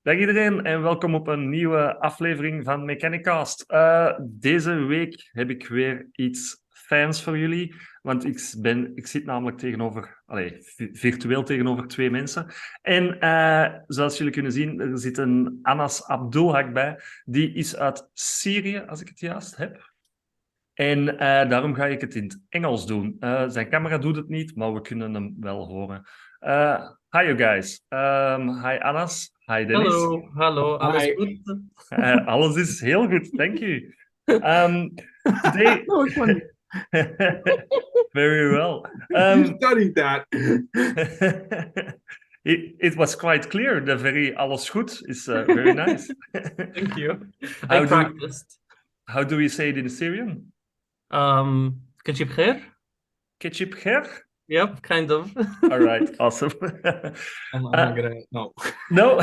Dag iedereen en welkom op een nieuwe aflevering van Mekanicast. Deze week heb ik weer iets fijns voor jullie, want ik zit namelijk virtueel tegenover twee mensen. En zoals jullie kunnen zien, er zit een Anas Abdulhak bij. Die is uit Syrië, als ik het juist heb. En daarom ga ik het in het Engels doen. Zijn camera doet het niet, maar we kunnen hem wel horen. Hi you guys. Hi Anas. Hi Dennis. Hallo, alles Hi. goed? Alles is heel goed, thank you. Today, That was funny. very well. You studied that. It was quite clear. The very alles goed is very nice. Thank you. I How do practiced. how do we say it in Syrian? Kachib khair? Ketchup ger? Yep, kind of. All right, awesome. I'm not gonna. No. No,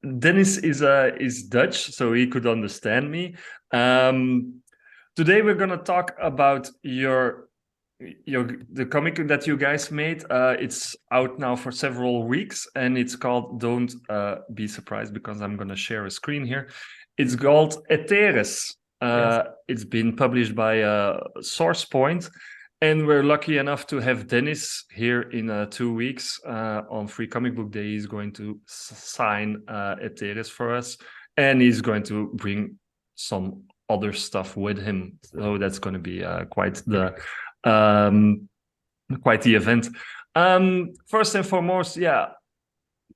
Dennis is Dutch, so he could understand me. Today we're gonna talk about the comic that you guys made. It's out now for several weeks, and it's called. Don't be surprised because I'm gonna share a screen here. It's called Eteris. Yes. It's been published by SourcePoint. And we're lucky enough to have Dennis here in 2 weeks on Free Comic Book Day. He's going to sign Eteris for us, and he's going to bring some other stuff with him. So that's going to be quite the event. First and foremost,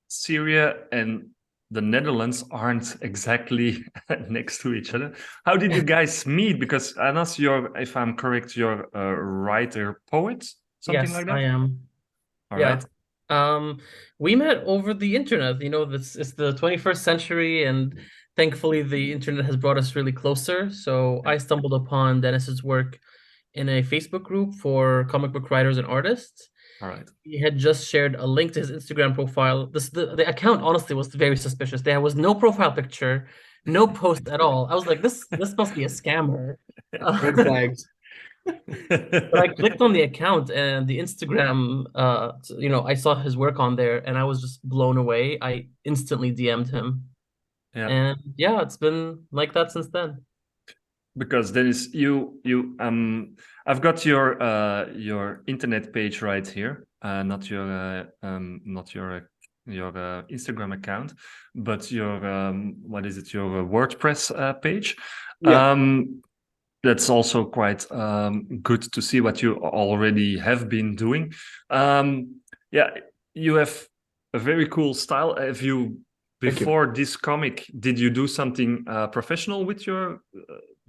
Syria and the Netherlands aren't exactly next to each other. How did you guys meet? Because Anas, if I'm correct, you're a writer, poet, something Yes, like that? I am. All Yeah. right. We met over the internet. This is the 21st century, and thankfully the internet has brought us really closer. So I stumbled upon Dennis's work in a Facebook group for comic book writers and artists. All right. He had just shared a link to his Instagram profile. The account honestly was very suspicious. There was no profile picture, no post at all. I was like, this must be a scammer. Red flags. But I clicked on the account and the Instagram, I saw his work on there and I was just blown away. I instantly DM'd him. Yeah. And yeah, it's been like that since then. Because Dennis, I've got your internet page right here, not your Instagram account, but your your WordPress page. Yeah. That's also quite good to see what you already have been doing. You have a very cool style. Have you, before this comic, did you do something professional with your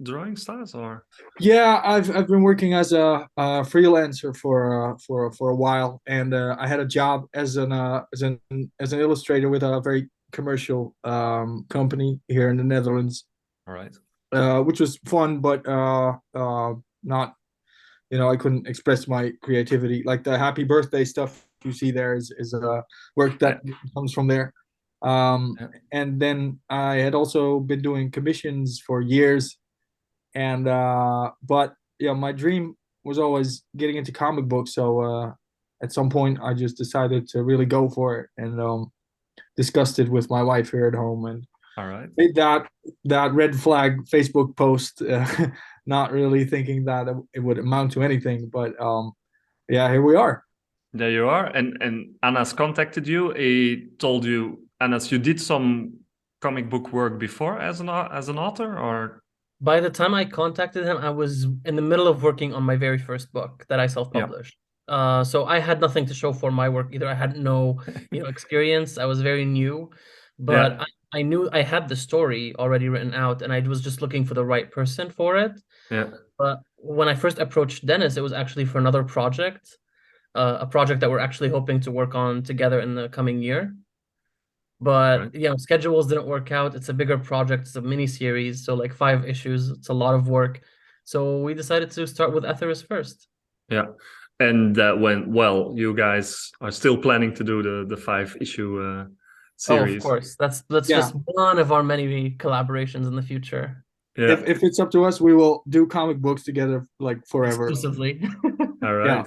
drawing styles, or? Yeah, I've been working as a freelancer for a while, and I had a job as an illustrator with a very commercial company here in the Netherlands. All right. Which was fun, but not, I couldn't express my creativity. Like the happy birthday stuff you see there is work that comes from there. And then I had also been doing commissions for years, and but yeah, my dream was always getting into comic books. So at some point, I just decided to really go for it, and discussed it with my wife here at home, and all right, made that red flag Facebook post, not really thinking that it would amount to anything. But yeah, here we are. There you are. And Anas contacted you. He told you, Anas, you did some comic book work before as an author, or? By the time I contacted him, I was in the middle of working on my very first book that I self-published. So I had nothing to show for my work either. I had no, experience. I was very new, but I knew I had the story already written out, and I was just looking for the right person for it. Yeah. But when I first approached Dennis, it was actually for another project, a project that we're actually hoping to work on together in the coming year. But schedules didn't work out. It's a bigger project. It's a mini series, so like 5 issues. It's a lot of work. So we decided to start with Etheris first. Yeah, and that went well. You guys are still planning to do the 5-issue series. Oh, of course. That's just one of our many collaborations in the future. Yeah. If it's up to us, we will do comic books together like forever. Exclusively. All right.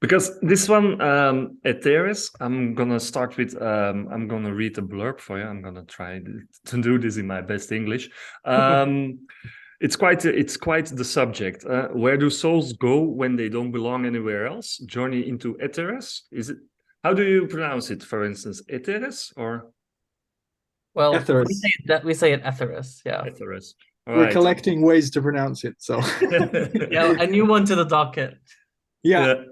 Because this one, Eteris, I'm gonna start with. I'm gonna read the blurb for you. I'm gonna try to do this in my best English. It's quite the subject. Where do souls go when they don't belong anywhere else? Journey into Eteris. Is it? How do you pronounce it? For instance, Eteris or Well, Etheris. we say it Etheris, yeah. Eteris? All We're right. collecting ways to pronounce it, so Yeah, a new one to the docket. yeah.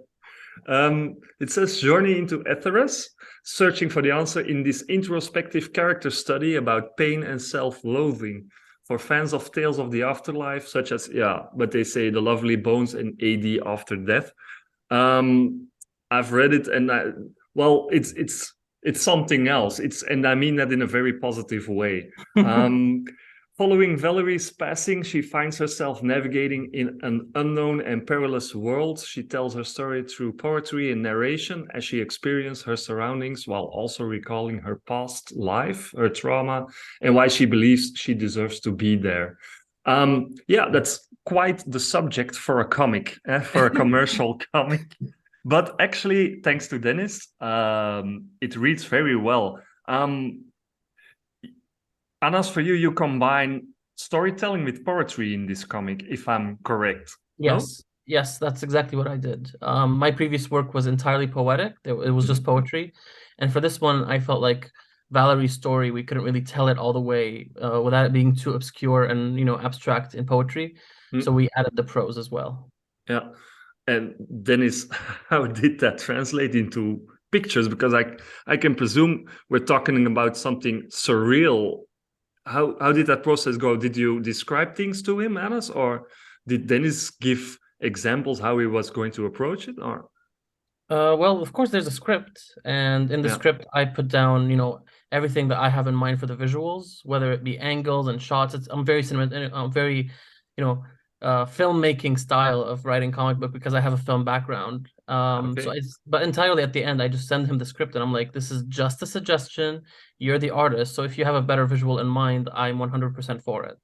It says journey into Etheris, searching for the answer in this introspective character study about pain and self-loathing. For fans of tales of the afterlife, such as, but they say The Lovely Bones and AD After Death. I've read it and it's something else. And I mean that in a very positive way. Following Valerie's passing, she finds herself navigating in an unknown and perilous world. She tells her story through poetry and narration as she experiences her surroundings while also recalling her past life, her trauma, and why she believes she deserves to be there. That's quite the subject for a comic, for a commercial comic. But actually, thanks to Dennis, it reads very well. Anas, for you, you combine storytelling with poetry in this comic, if I'm correct. Yes, yes, that's exactly what I did. My previous work was entirely poetic. It was just poetry. And for this one, I felt like Valerie's story, we couldn't really tell it all the way without it being too obscure and, abstract in poetry. So we added the prose as well. Yeah. And Dennis, how did that translate into pictures? Because I can presume we're talking about something surreal. How did that process go? Did you describe things to him, Anas, or did Dennis give examples how he was going to approach it? Or well, of course, there's a script, and in the script, I put down, everything that I have in mind for the visuals, whether it be angles and shots. I'm very cinematic. I'm very, filmmaking style of writing comic book because I have a film background. But entirely at the end, I just send him the script and I'm like, this is just a suggestion. You're the artist, so if you have a better visual in mind, I'm 100% for it.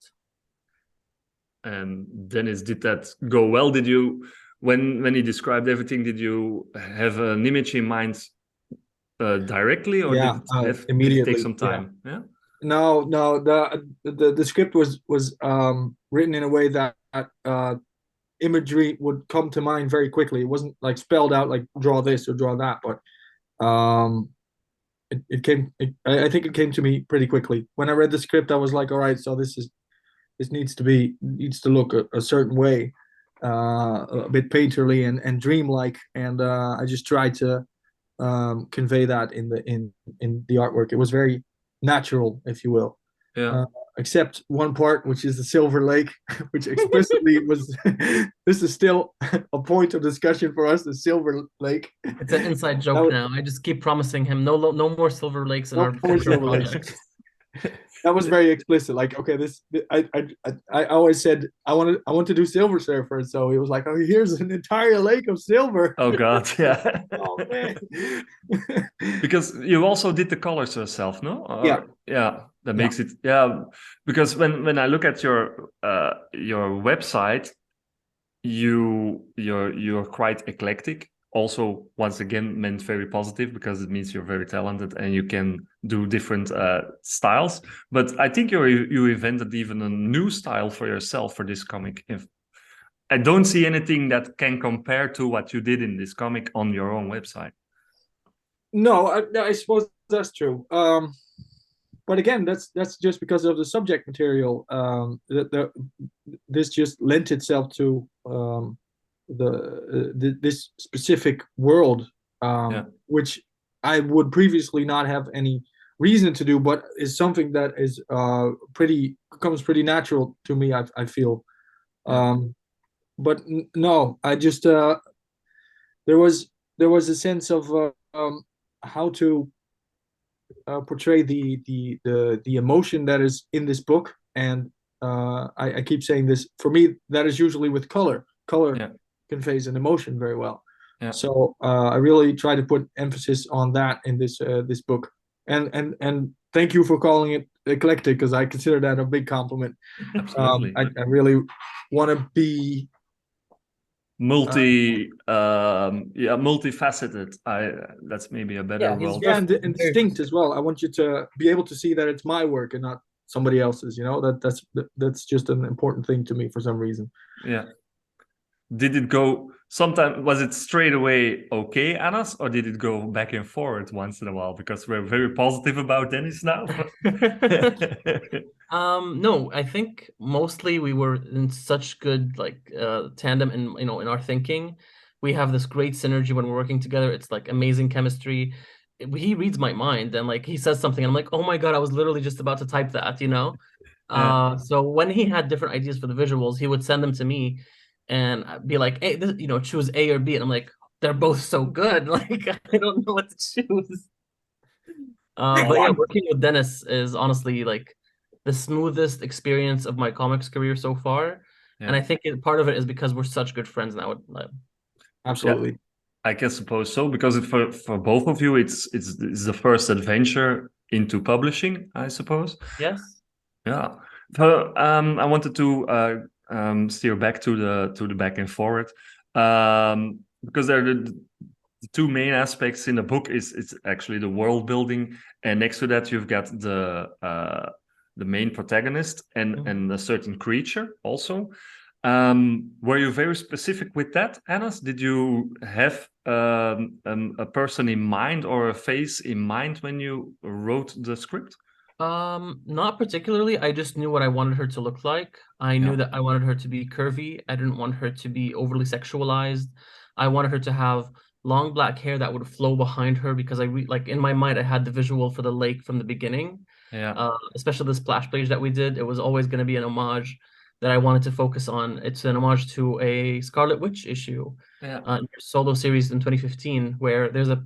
And Dennis, did that go well? Did you, when he described everything, did you have an image in mind directly, or did it take some time? Yeah. No, the script was written in a way that imagery would come to mind very quickly. It wasn't like spelled out like draw this or draw that, but I think it came to me pretty quickly. When I read the script, I was like, all right, so this needs to look a certain way, a bit painterly and dreamlike, and I just tried to convey that in the artwork. It was very natural, if you will. Yeah. Except one part, which is the Silver Lake, which explicitly was. This is still a point of discussion for us. The Silver Lake. It's an inside joke now. I just keep promising him no more Silver Lakes in our future projects. That was very explicit. Like, okay, I always said I want to do Silver Surfer, so he was like, oh, here's an entire lake of silver. Oh God, yeah. Oh man. Because you also did the colors yourself, no? Yeah. That makes it because when I look at your website, you're quite eclectic. Also, once again, meant very positive because it means you're very talented and you can do different styles. But I think you invented even a new style for yourself for this comic. If I don't see anything that can compare to what you did in this comic on your own website. No, I suppose that's true. But again, that's just because of the subject material. This just lent itself to this specific world, which I would previously not have any reason to do, but is something that is comes pretty natural to me. I feel, but no, I just there was a sense of how to portray the emotion that is in this book, and I keep saying this. For me, that is usually with color. Color conveys an emotion very well. Yeah. So I really try to put emphasis on that in this book. And thank you for calling it eclectic, because I consider that a big compliment. Absolutely. I really want to be multifaceted. That's maybe a better Yeah, he's role. Yeah, First, and very distinct as well. I want you to be able to see that it's my work and not somebody else's. You know, that's just an important thing to me for some reason. Yeah. Did it go sometime? Was it straight away okay, Anas, or did it go back and forward once in a while? Because we're very positive about Dennis now. No, I think mostly we were in such good tandem in in our thinking. We have this great synergy when we're working together. It's like amazing chemistry. He reads my mind and like he says something and I'm like, oh my God, I was literally just about to type that, you know? Yeah. So when he had different ideas for the visuals, he would send them to me and I'd be like, hey, this, choose A or B. And I'm like, they're both so good. Like I don't know what to choose. But yeah, working with Dennis is honestly like the smoothest experience of my comics career so far. And I think part of it is because we're such good friends now. Absolutely. Yeah, I guess suppose so, because for both of you, it's the first adventure into publishing, I suppose. Yes. Yeah. So I wanted to steer back to the back and forward, because they're the two main aspects in the book is it's actually the world building, and next to that you've got the main protagonist and a certain creature also. Were you very specific with that, Anas? Did you have a person in mind or a face in mind when you wrote the script? Not particularly. I just knew what I wanted her to look like. I knew Yeah. that I wanted her to be curvy. I didn't want her to be overly sexualized. I wanted her to have long black hair that would flow behind her because like in my mind I had the visual for the lake from the beginning. Yeah. Especially the splash page that we did. It was always going to be an homage that I wanted to focus on. It's an homage to a Scarlet Witch issue, Yeah. solo series in 2015, where there's a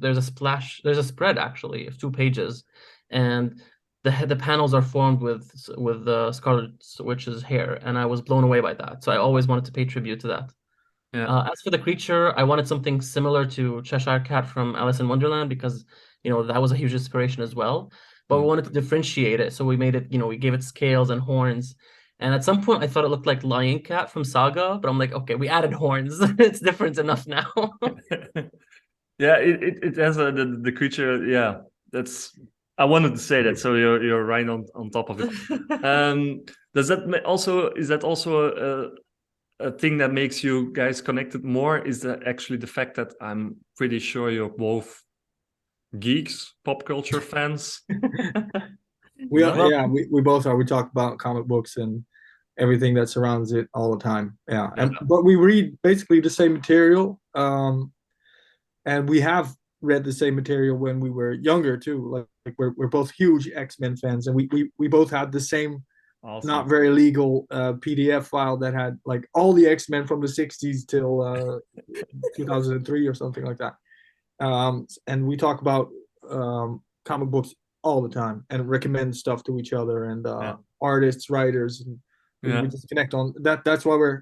spread actually of 2 pages, and the panels are formed with the Scarlet Witch's hair, and I was blown away by that. So I always wanted to pay tribute to that. Yeah. As for the creature, I wanted something similar to Cheshire Cat from Alice in Wonderland because, that was a huge inspiration as well. But we wanted to differentiate it, so we made it, we gave it scales and horns. And at some point, I thought it looked like Lion Cat from Saga, but I'm like, okay, we added horns. It's different enough now. Yeah, it has the creature. Yeah, that's. I wanted to say that, so you're right on top of it. Does that also is that also a thing that makes you guys connected more? Is that actually the fact that I'm pretty sure you're both geeks, pop culture fans? We are, Well, yeah, we both are. We talk about comic books and everything that surrounds it all the time. Yeah, but we read basically the same material, and we have read the same material when we were younger too. Like we're both huge X-Men fans, and we both had the same Awesome. not very legal PDF file that had like all the X-Men from the 60s till 2003 or something like that. And we talk about comic books all the time and recommend stuff to each other and artists, writers, and we just connect on that. That's why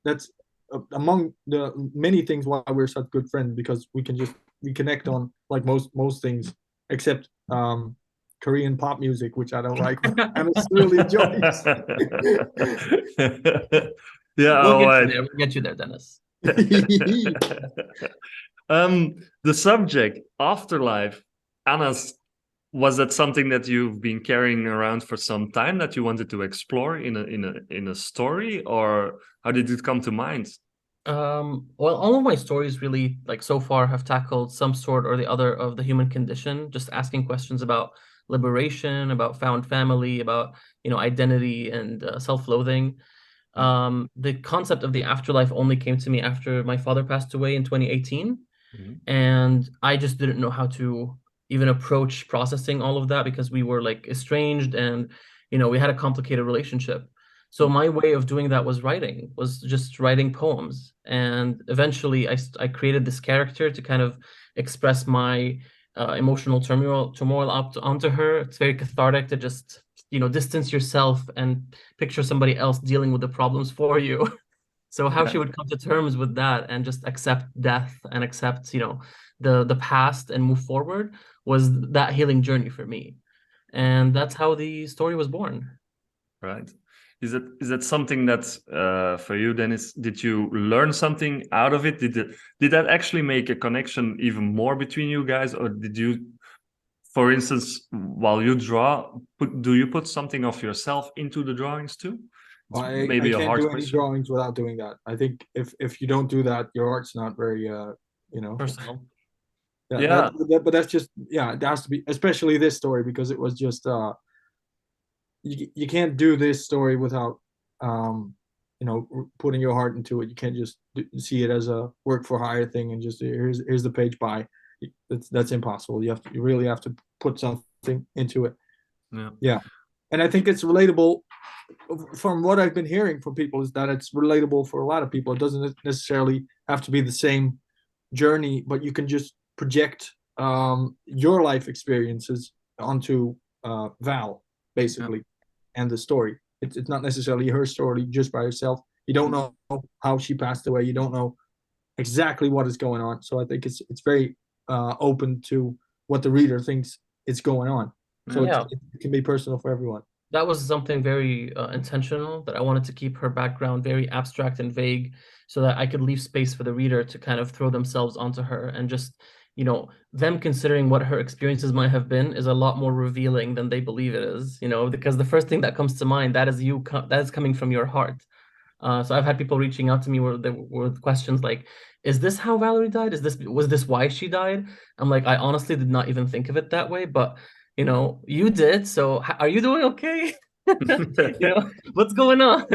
that's among the many things why we're such good friends, because we connect on like most things except Korean pop music, which I don't like. And it's really enjoys. Yeah, we'll get you there, Dennis. The subject, Afterlife, Anas, was that something that you've been carrying around for some time that you wanted to explore in a story, or how did it come to mind? Well, all of my stories really, like so far, have tackled some sort or the other of the human condition, just asking questions about liberation, about found family, about, identity and self-loathing. The concept of the afterlife only came to me after my father passed away in 2018. And I just didn't know how to even approach processing all of that because we were like estranged and, we had a complicated relationship. So my way of doing that was just writing poems. And eventually I created this character to kind of express my emotional turmoil onto her. It's very cathartic to just, distance yourself and picture somebody else dealing with the problems for you. So how she would come to terms with that and just accept death and accept, the past and move forward was that healing journey for me. And that's how the story was born. Right. Is that something that for you, Dennis? Did you learn something out of it? Did that actually make a connection even more between you guys, or did you, for instance, while you draw, do you put something of yourself into the drawings too? It's I maybe a can't hard do any question. drawings without doing that. I think if you don't do that, your art's not very you know. Personal. Yeah, Yeah, but that's just, yeah, it has to be, especially this story, because it was just you can't do this story without you know, putting your heart into it. You can't just see it as a work for hire thing and just here's the page buy. That's impossible. You really have to put something into it. yeah, Yeah. And I think it's relatable from what I've been hearing from people, is that it's relatable for a lot of people. It doesn't necessarily have to be the same journey, but you can just project your life experiences onto Val, basically, and the story. It's not necessarily her story just by herself. You don't know how she passed away. You don't know exactly what is going on. So I think it's very open to what the reader thinks is going on. So Yeah. it can be personal for everyone. That was something very intentional, that I wanted to keep her background very abstract and vague so that I could leave space for the reader to kind of throw themselves onto her, and just, you know, them considering what her experiences might have been is a lot more revealing than they believe it is, you know, because the first thing that comes to mind, that is that is coming from your heart. So I've had people reaching out to me with questions like, is this how Valerie died? Was this why she died? I'm like, I honestly did not even think of it that way, but you know, you did. So are you doing okay? You know, what's going on?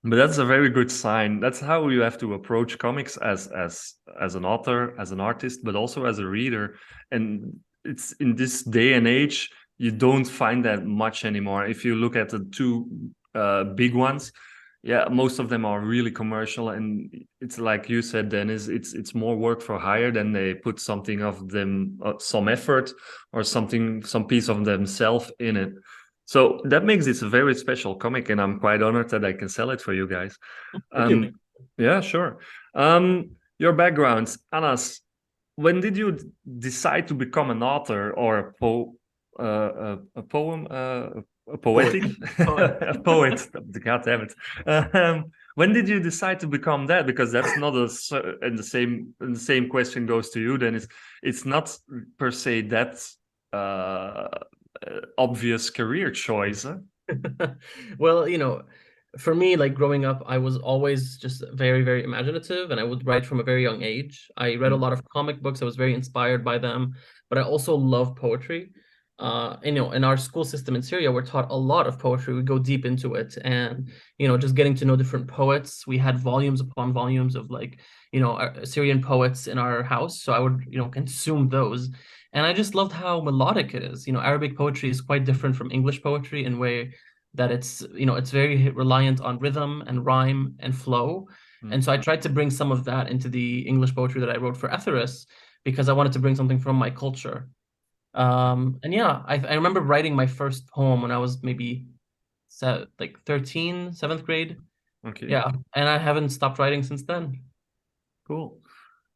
but that's a very good sign. That's how you have to approach comics as an author, as an artist, but also as a reader. And it's in this day and age, you don't find that much anymore. If you look at the two big ones, yeah, most of them are really commercial, and it's like you said, Dennis, it's more work for hire than they put something of them, some effort or something, some piece of themselves in it. So that makes this a very special comic, and I'm quite honored that I can sell it for you guys. Thank you. Yeah, sure. Your backgrounds, Anas, when did you decide to become an author or a poem, a poetic, a poet? God damn it! When did you decide to become that? Because that's not and the same question goes to you. Then it's not per se that obvious career choice. Huh? Well, you know, for me, like growing up, I was always just very, very imaginative, and I would write from a very young age. I read a lot of comic books. I was very inspired by them, but I also love poetry. And, you know, in our school system in Syria, we're taught a lot of poetry. We go deep into it, and you know, just getting to know different poets. We had volumes upon volumes of, like, you know, Syrian poets in our house, so I would, you know, consume those. And I just loved how melodic it is. You know, Arabic poetry is quite different from English poetry in way that it's, you know, it's very reliant on rhythm and rhyme and flow. And so I tried to bring some of that into the English poetry that I wrote for Etheris, because I wanted to bring something from my culture. And yeah, I remember writing my first poem when I was maybe like 13, seventh grade. Okay. Yeah, and I haven't stopped writing since then. Cool.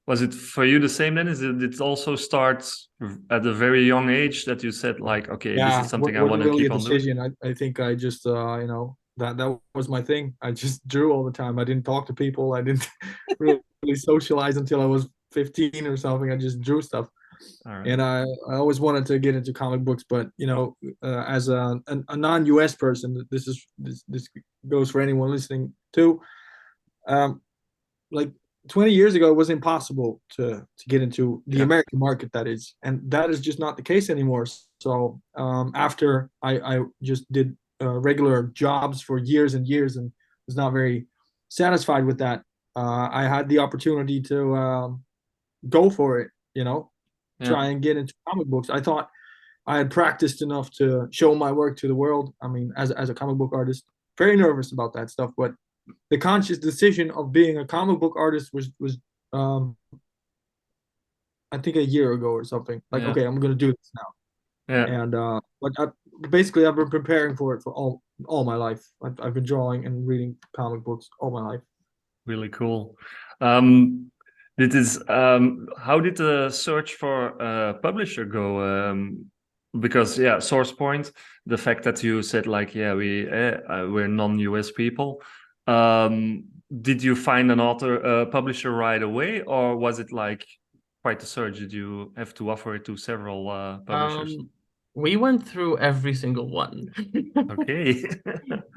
Was it for you the same then? Is it also starts at a very young age that you said, like, okay, this Yeah, is something I want wasn't to really a keep on doing? decision. I think I just you know, that was my thing. I just drew all the time. I didn't talk to people. I didn't really socialize until I was 15 or something. I just drew stuff. All right. And I always wanted to get into comic books, but you know, as a non-US person, this goes for anyone listening too. Like 20 years ago, it was impossible to get into the American market, that is, and that is just not the case anymore. So after I just did regular jobs for years and years and was not very satisfied with that, I had the opportunity to go for it, you know, try and get into comic books. I thought I had practiced enough to show my work to the world. I mean, as a comic book artist, very nervous about that stuff, but the conscious decision of being a comic book artist was I think a year ago or something. Like, okay, I'm gonna do this now. Yeah. And basically I've been preparing for it for all my life. I've been drawing and reading comic books all my life. Really cool. How did the search for a publisher go? because SourcePoint, the fact that you said like, we're non-US people. Did you find an author, publisher right away, or was it like quite a search? Did you have to offer it to several publishers? We went through every single one. Okay.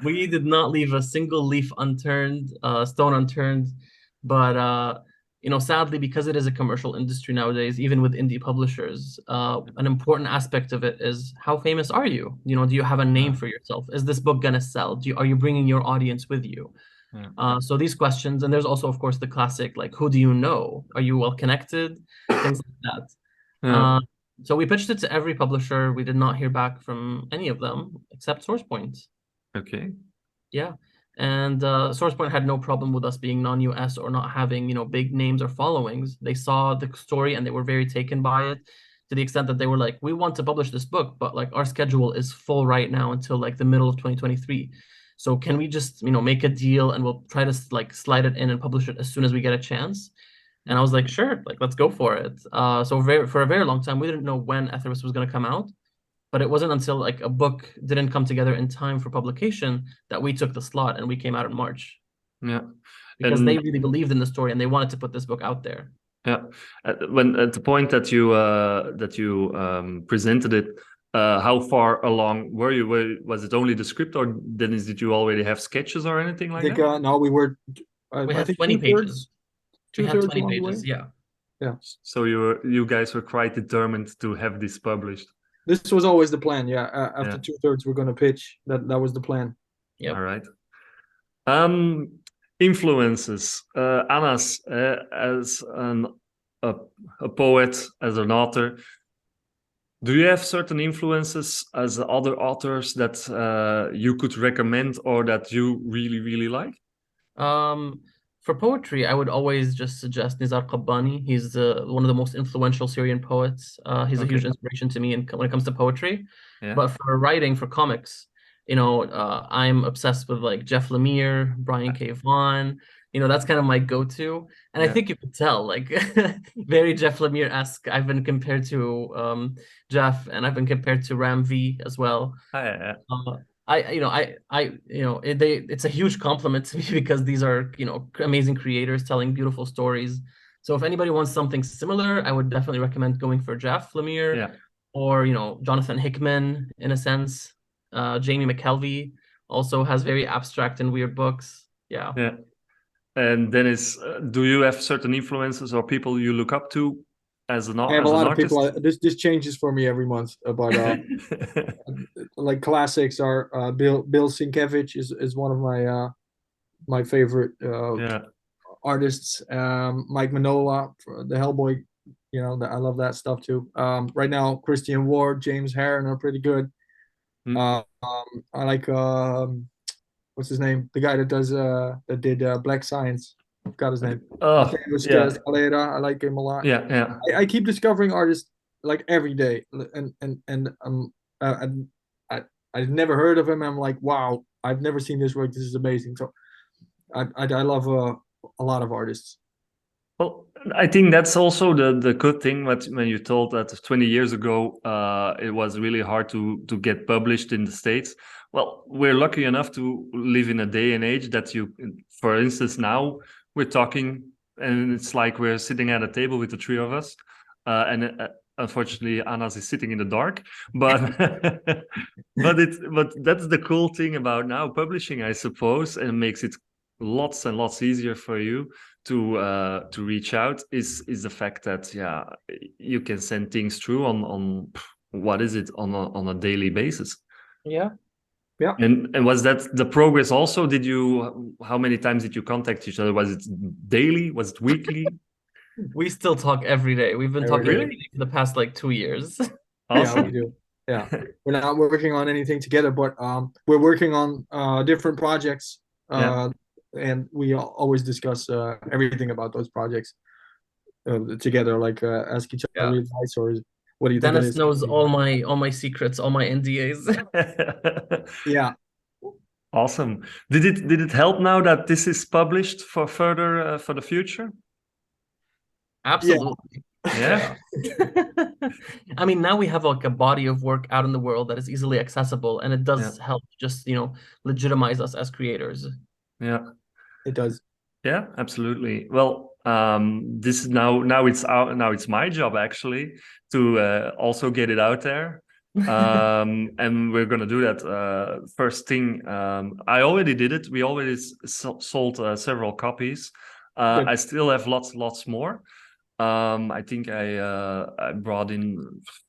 We did not leave a single leaf unturned, stone unturned. But sadly, because it is a commercial industry nowadays, even with indie publishers, an important aspect of it is how famous are you? Do you have a name for yourself? Is this book gonna sell? Are you bringing your audience with you? So these questions, and there's also, of course, the classic, like, who do you know? Are you well connected? Things like that. So we pitched it to every publisher. We did not hear back from any of them except SourcePoint. Okay. Yeah. And SourcePoint had no problem with us being non-US or not having, big names or followings. They saw the story and they were very taken by it, to the extent that they were like, we want to publish this book, but like our schedule is full right now until like the middle of 2023. So can we just, make a deal and we'll try to like slide it in and publish it as soon as we get a chance? And I was like, sure, like let's go for it. So for a very long time, we didn't know when Aetherus was going to come out, but it wasn't until like a book didn't come together in time for publication that we took the slot and we came out in March. Yeah, because they really believed in the story and they wanted to put this book out there. Yeah, at the point that you presented it, how far along were you? Was it only the script, or Dennis, did you already have sketches or anything like that? No, we were. We had 20 pages. We had 20 pages, yeah. So you guys were quite determined to have this published. This was always the plan, yeah. After 2/3, we're going to pitch. That was the plan. Yeah. All right. Influences. Anas, as a poet, as an author, do you have certain influences as other authors that you could recommend or that you really, really like? For poetry, I would always just suggest Nizar Qabbani. He's one of the most influential Syrian poets. He's a huge inspiration to me when it comes to poetry. Yeah. But for writing, for comics, I'm obsessed with like Jeff Lemire, Brian K. Vaughan. That's kind of my go-to. And I think you could tell, like, very Jeff Lemire-esque. I've been compared to Jeff, and I've been compared to Ram V as well. It's a huge compliment to me because these are, amazing creators telling beautiful stories. So if anybody wants something similar, I would definitely recommend going for Jeff Lemire or, Jonathan Hickman in a sense. Jamie McKelvey also has very abstract and weird books. Yeah. And Dennis, do you have certain influences or people you look up to as an artist? I have a lot of people. This changes for me every month, but like classics are Bill Sienkiewicz is one of my favorite artists. Mike Mignola, the Hellboy, I love that stuff too. Right now, Christian Ward, James Herron are pretty good. I like what's his name? The guy that did Black Science. I forgot his name. Scalera. I like him a lot. Yeah. I keep discovering artists like every day, and I've never heard of him. I'm like, wow, I've never seen this work. This is amazing. So I love a lot of artists. Well, I think that's also the good thing when you told that 20 years ago it was really hard to get published in the States. Well, we're lucky enough to live in a day and age that for instance, now we're talking and it's like we're sitting at a table with the three of us. Unfortunately, Anas is sitting in the dark, but but that's the cool thing about now publishing, I suppose, and makes it lots and lots easier for you to reach out is the fact that you can send things through on what is it on a daily basis. Yeah. And was that the progress also? How many times did you contact each other? Was it daily? Was it weekly? We still talk every day. We've been talking every day for the past like 2 years. Awesome. Yeah, we do. Yeah, we're not working on anything together, but we're working on different projects. And we always discuss everything about those projects together, like ask each other advice or what do you think? Dennis knows all my secrets, all my NDAs. Yeah. Awesome. Did it help now that this is published for further for the future? Absolutely. Yeah. I mean, now we have like a body of work out in the world that is easily accessible, and it does help just, legitimize us as creators. Yeah. It does. Yeah, absolutely. Well, this is now it's out. Now it's my job actually to also get it out there. And we're gonna do that. First thing, I already did it. We already sold several copies. Good. I still have lots more. I think I brought in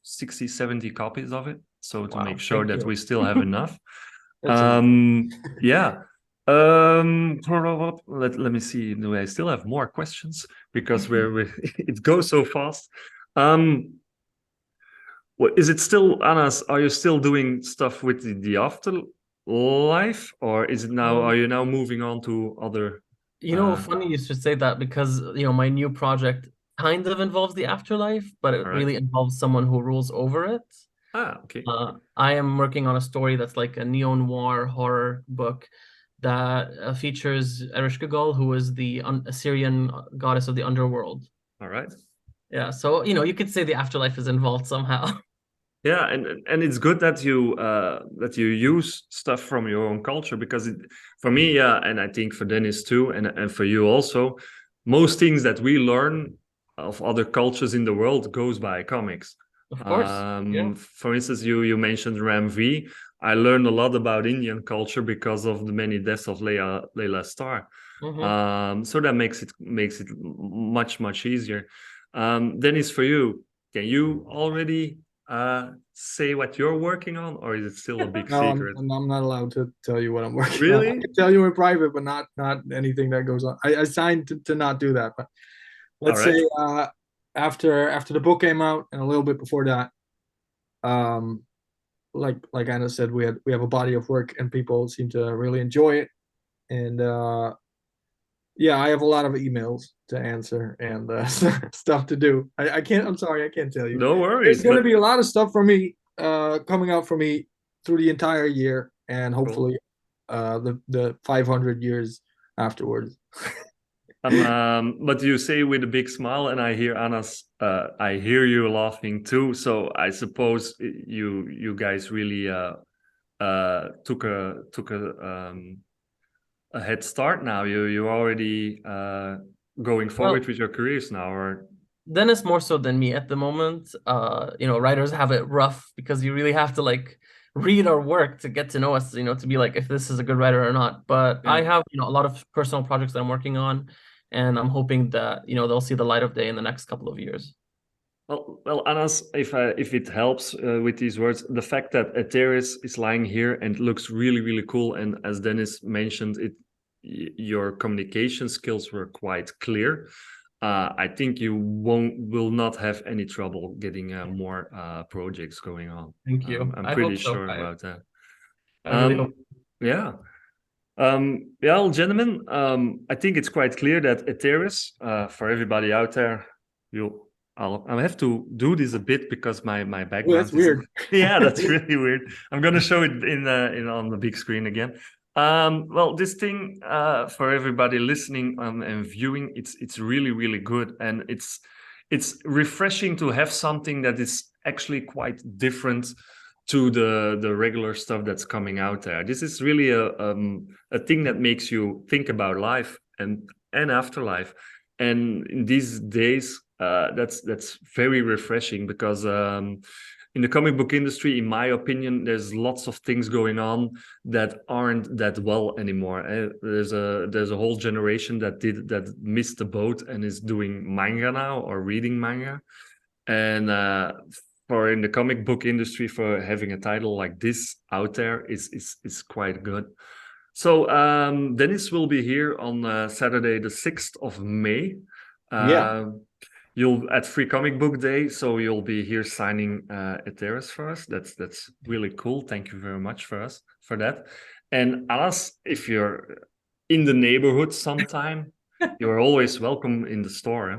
60, 70 copies of it. So to Wow, make sure thank that you. we still have enough. That's amazing. Yeah. Let me see. Do I still have more questions? Because we it goes so fast. Is it still, Anas, are you still doing stuff with the Afterlife? Or is it now, are you now moving on to other Funny you should say that because, my new project kind of involves the afterlife, but it all right. really involves someone who rules over it. Okay. I am working on a story that's like a neo-noir horror book that features Ereshkigal, who is the Assyrian goddess of the underworld. All right. Yeah, so you could say the afterlife is involved somehow. Yeah, and it's good that you use stuff from your own culture, because for me, yeah, and I think for Dennis too, and for you also, most things that we learn of other cultures in the world goes by comics. Of course. Yeah. For instance, you mentioned Ram V. I learned a lot about Indian culture because of the many deaths of Layla Starr. So that makes it much easier. Dennis, for you, can you already say what you're working on, or is it still a big No, secret? I'm not allowed to tell you what I'm working on. Really? I can tell you in private, but not anything that goes on. I signed to not do that. But let's All right. say after the book came out and a little bit before that, like Anna said, we have a body of work and people seem to really enjoy it. And yeah, I have a lot of emails to answer and stuff to do. I can't. I'm sorry, I can't tell you. No worries. There's going to be a lot of stuff for me coming out for me through the entire year, and hopefully the 500 years afterwards. But you say with a big smile, and I hear Anas. I hear you laughing too. So I suppose you guys really took a head start now. You're already going forward with your careers now, or Dennis more so than me at the moment. Writers have it rough because you really have to like read our work to get to know us, to be like if this is a good writer or not. But I have, a lot of personal projects that I'm working on, and I'm hoping that, they'll see the light of day in the next couple of years. Well, Anas, if it helps with these words, the fact that Eteris is lying here and looks really cool, and as Dennis mentioned, your communication skills were quite clear. I think you will not have any trouble getting more projects going on. Thank you. I'm I pretty hope so. sure about that. I really hope. Yeah. Well, gentlemen, I think it's quite clear that Eteris, for everybody out there, I'll have to do this a bit because my background. Oh, that's weird. Yeah, that's really weird. I'm gonna show it in on the big screen again. Well, this thing for everybody listening and viewing, it's really good, and it's refreshing to have something that is actually quite different to the regular stuff that's coming out there. This is really a thing that makes you think about life and afterlife, and in these days that's very refreshing, because in the comic book industry, in my opinion, there's lots of things going on that aren't that well anymore. There's a whole generation that missed the boat and is doing manga now, or reading manga, and for in the comic book industry, for having a title like this out there is quite good. So Dennis will be here on Saturday the 6th of May. You'll at Free Comic Book Day, so you'll be here signing Eteris for us. That's really cool. Thank you very much for that. And Anas, if you're in the neighborhood sometime, you're always welcome in the store. Eh?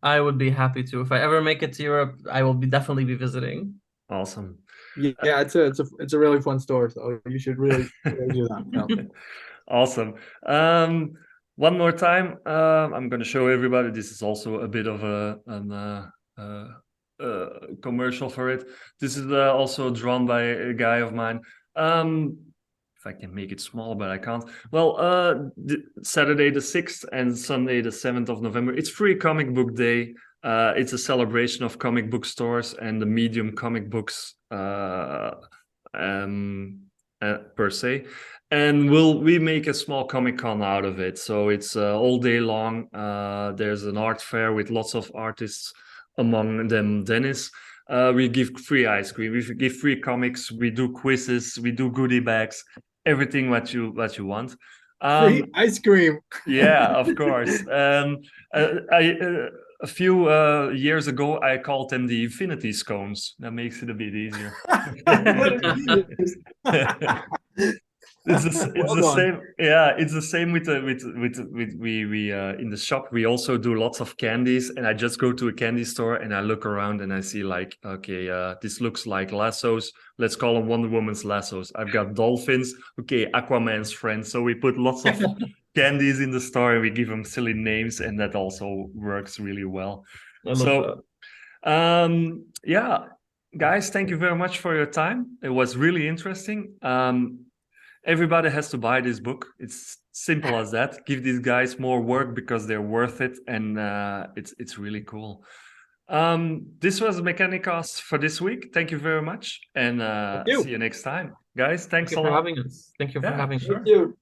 I would be happy to. If I ever make it to Europe, I will definitely be visiting. Awesome. Yeah, it's a really fun store, so you should really do that. Yeah. Awesome. One more time, I'm going to show everybody. This is also a bit of commercial for it. This is also drawn by a guy of mine. If I can make it small, but I can't. Well, Saturday the 6th and Sunday the 7th of November. It's Free Comic Book Day. It's a celebration of comic book stores and the medium comic books per se. And we make a small Comic-Con out of it. So it's all day long. There's an art fair with lots of artists, among them Dennis. We give free ice cream, we give free comics, we do quizzes, we do goodie bags, everything what you want. Free ice cream. Yeah, of course. A few years ago, I called them the infinity scones. That makes it a bit easier. It's the same. Yeah, it's the same with we in the shop. We also do lots of candies, and I just go to a candy store and I look around and I see like, okay, this looks like lassos. Let's call them Wonder Woman's lassos. I've got dolphins. Okay, Aquaman's friends. So we put lots of candies in the store and we give them silly names, and that also works really well. Yeah, guys, thank you very much for your time. It was really interesting. Everybody has to buy this book. It's simple as that. Give these guys more work because they're worth it, and it's really cool. This was Mechanicast for this week. Thank you very much, and see you next time, guys. Thanks a lot for having us. Thank you for having us. Thank you.